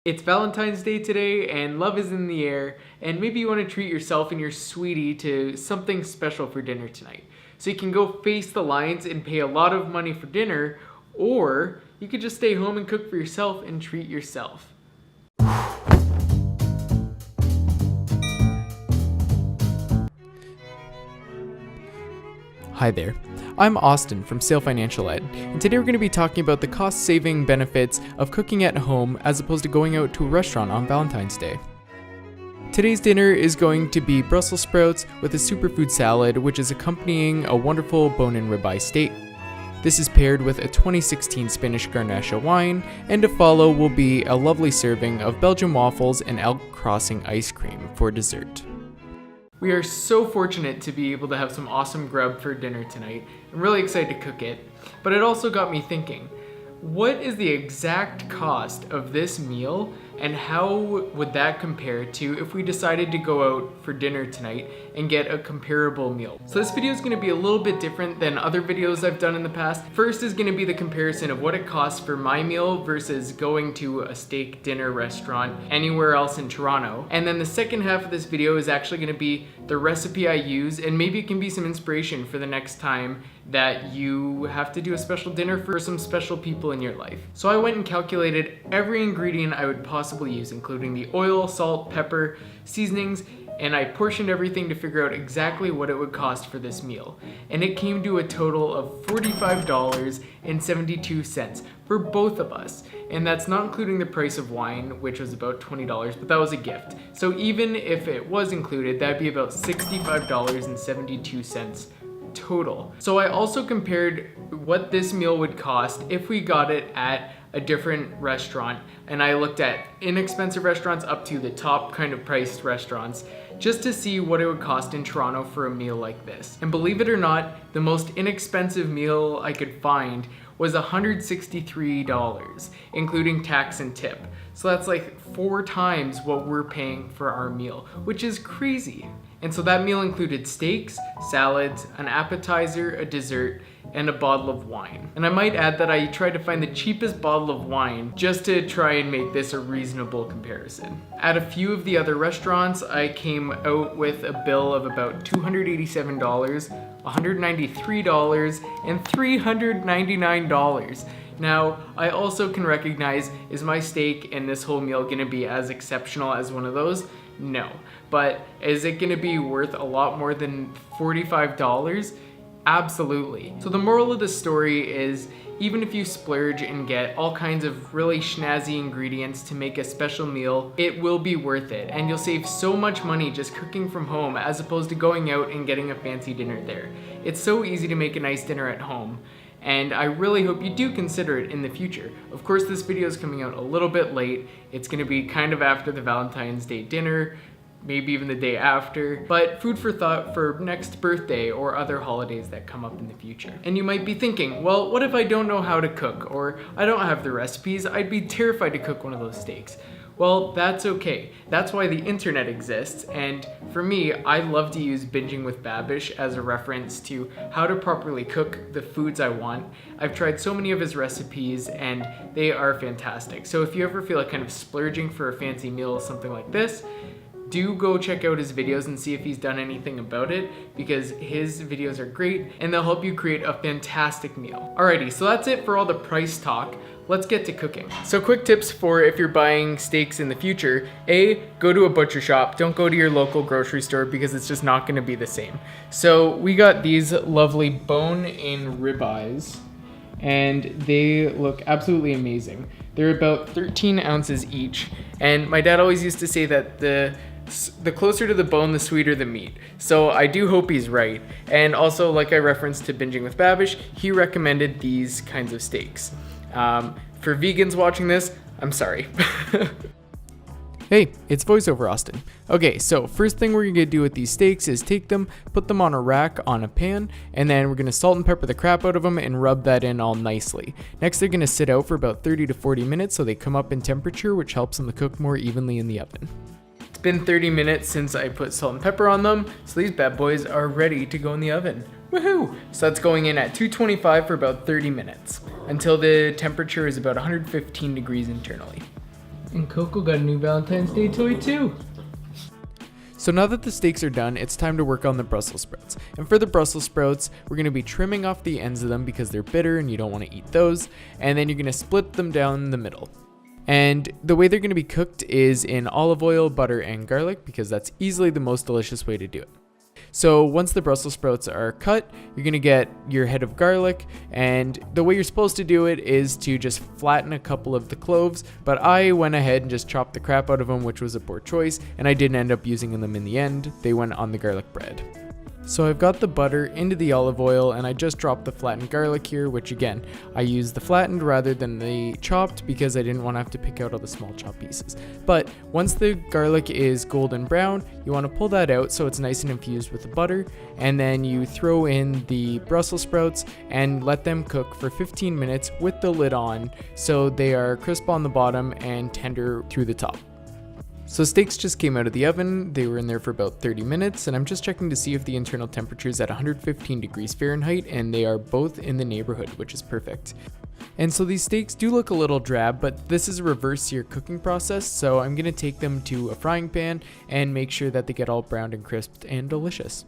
It's Valentine's Day today and love is in the air, and maybe you want to treat yourself and your sweetie to something special for dinner tonight. So you can go face the lines and pay a lot of money for dinner, or you could just stay home and cook for yourself and treat yourself. Hi there, I'm Austin from Sale Financial Ed, and today we're going to be talking about the cost-saving benefits of cooking at home as opposed to going out to a restaurant on Valentine's Day. Today's dinner is going to be Brussels sprouts with a superfood salad, which is accompanying a wonderful bone-in ribeye steak. This is paired with a 2016 Spanish Garnacha wine, and to follow will be a lovely serving of Belgian waffles and Elk Crossing ice cream for dessert. We are so fortunate to be able to have some awesome grub for dinner tonight. I'm really excited to cook it, but it also got me thinking, what is the exact cost of this meal and how would that compare to if we decided to go out for dinner tonight and get a comparable meal? So this video is going to be a little bit different than other videos I've done in the past. First is going to be the comparison of what it costs for my meal versus going to a steak dinner restaurant anywhere else in Toronto. And then the second half of this video is actually going to be the recipe I use, and maybe it can be some inspiration for the next time that you have to do a special dinner for some special people in your life. So I went and calculated every ingredient I would possibly use, including the oil, salt, pepper, seasonings, and I portioned everything to figure out exactly what it would cost for this meal. And it came to a total of $45.72 for both of us. And that's not including the price of wine, which was about $20, but that was a gift. So even if it was included, that'd be about $65.72 total. So I also compared what this meal would cost if we got it at a different restaurant, and I looked at inexpensive restaurants up to the top kind of priced restaurants just to see what it would cost in Toronto for a meal like this. And believe it or not, the most inexpensive meal I could find was $163, including tax and tip. So that's like 4 times what we're paying for our meal, which is crazy. And so that meal included steaks, salads, an appetizer, a dessert, and a bottle of wine. And I might add that I tried to find the cheapest bottle of wine just to try and make this a reasonable comparison. At a few of the other restaurants, I came out with a bill of about $287, $193, and $399. Now, I also can recognize, is my steak and this whole meal gonna be as exceptional as one of those? No. But is it gonna be worth a lot more than $45? Absolutely. So the moral of the story is, even if you splurge and get all kinds of really snazzy ingredients to make a special meal, it will be worth it. And you'll save so much money just cooking from home as opposed to going out and getting a fancy dinner there. It's so easy to make a nice dinner at home, and I really hope you do consider it in the future. Of course, this video is coming out a little bit late. It's gonna be kind of after the Valentine's Day dinner, maybe even the day after, but food for thought for next birthday or other holidays that come up in the future. And you might be thinking, well, what if I don't know how to cook, or I don't have the recipes? I'd be terrified to cook one of those steaks. Well, that's okay. That's why the internet exists, and for me, I love to use Binging with Babish as a reference to how to properly cook the foods I want. I've tried so many of his recipes, and they are fantastic. So if you ever feel like kind of splurging for a fancy meal or something like this, do go check out his videos and see if he's done anything about it, because his videos are great and they'll help you create a fantastic meal. Alrighty, so that's it for all the price talk. Let's get to cooking. So quick tips for if you're buying steaks in the future. A, go to a butcher shop. Don't go to your local grocery store because it's just not gonna be the same. So we got these lovely bone-in ribeyes, and they look absolutely amazing. They're about 13 ounces each, and my dad always used to say that the closer to the bone, the sweeter the meat. So I do hope he's right. And also, like I referenced to Binging with Babish, he recommended these kinds of steaks. For vegans watching this, I'm sorry. Hey, it's VoiceOver Austin. Okay, so first thing we're gonna do with these steaks is take them, put them on a rack on a pan, and then we're gonna salt and pepper the crap out of them and rub that in all nicely. Next, they're gonna sit out for about 30 to 40 minutes so they come up in temperature, which helps them to cook more evenly in the oven. It's been 30 minutes since I put salt and pepper on them, so these bad boys are ready to go in the oven. Woohoo! So that's going in at 225 for about 30 minutes, until the temperature is about 115 degrees internally. And Coco got a new Valentine's Day toy too. So now that the steaks are done, it's time to work on the Brussels sprouts. And for the Brussels sprouts, we're going to be trimming off the ends of them because they're bitter and you don't want to eat those. And then you're going to split them down the middle. And the way they're going to be cooked is in olive oil, butter, and garlic because that's easily the most delicious way to do it. So once the Brussels sprouts are cut, you're going to get your head of garlic, and the way you're supposed to do it is to just flatten a couple of the cloves, but I went ahead and just chopped the crap out of them, which was a poor choice, and I didn't end up using them in the end. They went on the garlic bread. So I've got the butter into the olive oil, and I just dropped the flattened garlic here, which again, I used the flattened rather than the chopped because I didn't want to have to pick out all the small chopped pieces. But once the garlic is golden brown, you want to pull that out so it's nice and infused with the butter, and then you throw in the Brussels sprouts and let them cook for 15 minutes with the lid on so they are crisp on the bottom and tender through the top. So steaks just came out of the oven, they were in there for about 30 minutes, and I'm just checking to see if the internal temperature is at 115 degrees Fahrenheit, and they are both in the neighborhood, which is perfect. And so these steaks do look a little drab, but this is a reverse sear cooking process, so I'm going to take them to a frying pan and make sure that they get all browned and crisped and delicious.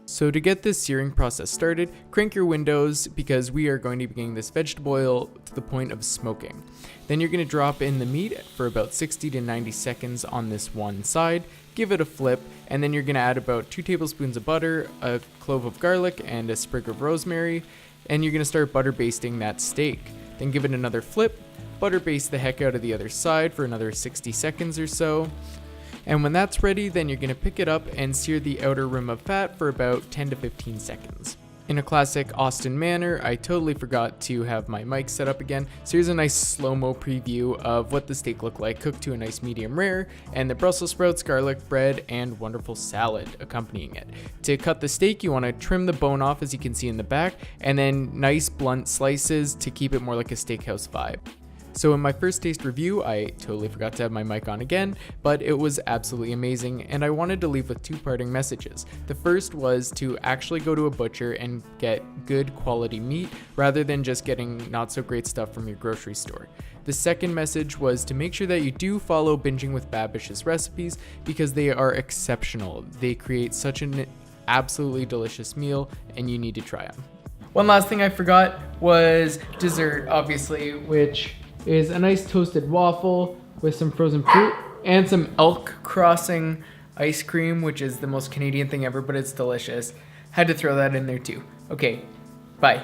So to get this searing process started, crank your windows because we are going to be getting this vegetable oil to the point of smoking. Then you're going to drop in the meat for about 60 to 90 seconds on this one side, give it a flip, and then you're going to add about 2 tablespoons of butter, a clove of garlic, and a sprig of rosemary, and you're going to start butter basting that steak. Then give it another flip, butter baste the heck out of the other side for another 60 seconds or so. And when that's ready, then you're going to pick it up and sear the outer rim of fat for about 10 to 15 seconds. In a classic Austin manner, I totally forgot to have my mic set up again, so here's a nice slow-mo preview of what the steak looked like, cooked to a nice medium rare, and the Brussels sprouts, garlic bread, and wonderful salad accompanying it. To cut the steak, you want to trim the bone off as you can see in the back, and then nice blunt slices to keep it more like a steakhouse vibe. So in my first taste review, I totally forgot to have my mic on again, but it was absolutely amazing, and I wanted to leave with 2 parting messages. The first was to actually go to a butcher and get good quality meat rather than just getting not so great stuff from your grocery store. The second message was to make sure that you do follow Binging with Babish's recipes because they are exceptional. They create such an absolutely delicious meal, and you need to try them. One last thing I forgot was dessert, obviously, which is a nice toasted waffle with some frozen fruit and some elk crossing ice cream, which is the most Canadian thing ever, but it's delicious. Had to throw that in there too. Okay, bye.